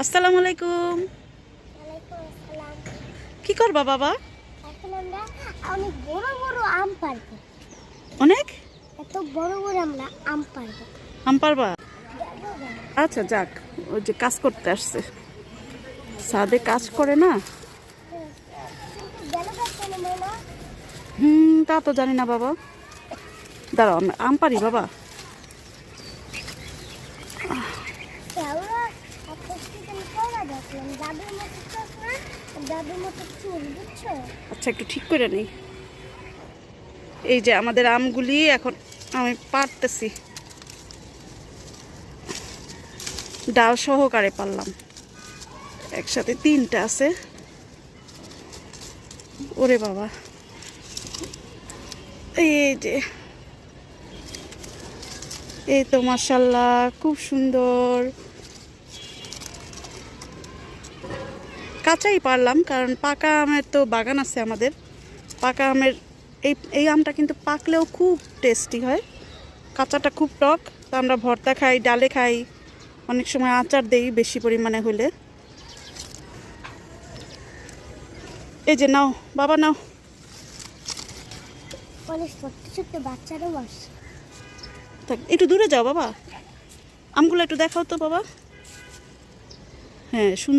আসসালামু আলাইকুম। ওয়ালাইকুম আসসালাম। কি করবা বাবা? এখন আমরা অনেক বড় বড় আম পারবো। অনেক এত বড় বড় আমরা আম পারবো। আম পারবা? আচ্ছা যাক, ওই যে কাজ করতে আসছে, সাদে কাজ করে না। তা তো জানি না বাবা। দাঁড়াও, আমি আম পারি বাবা। আচ্ছা একটু ঠিক করে নেই। এই যে আমাদের আমগুলি এখন আমি পারতেছি, ডাল সহকারে পারলাম। একসাথে 3টা আছে। ওরে বাবা, এই যে এই তো মাশাআল্লাহ, খুব সুন্দর। কাঁচাই পারলাম, কারণ পাকা আমের তো বাগান আছে আমাদের। পাকা আমের এই আমটা কিন্তু পাকলেও খুব টেস্টি হয়। কাঁচাটা খুব টক, তো আমরা ভর্তা খাই, ডালে খাই, অনেক সময় আচার দেই বেশি পরিমাণে হলে। এই যে নাও বাবা, নাও। ছোট্ট ছোট্ট বাচ্চারাও আসে। একটু দূরে যাও বাবা, আমগুলো একটু দেখাও তো বাবা। হ্যাঁ।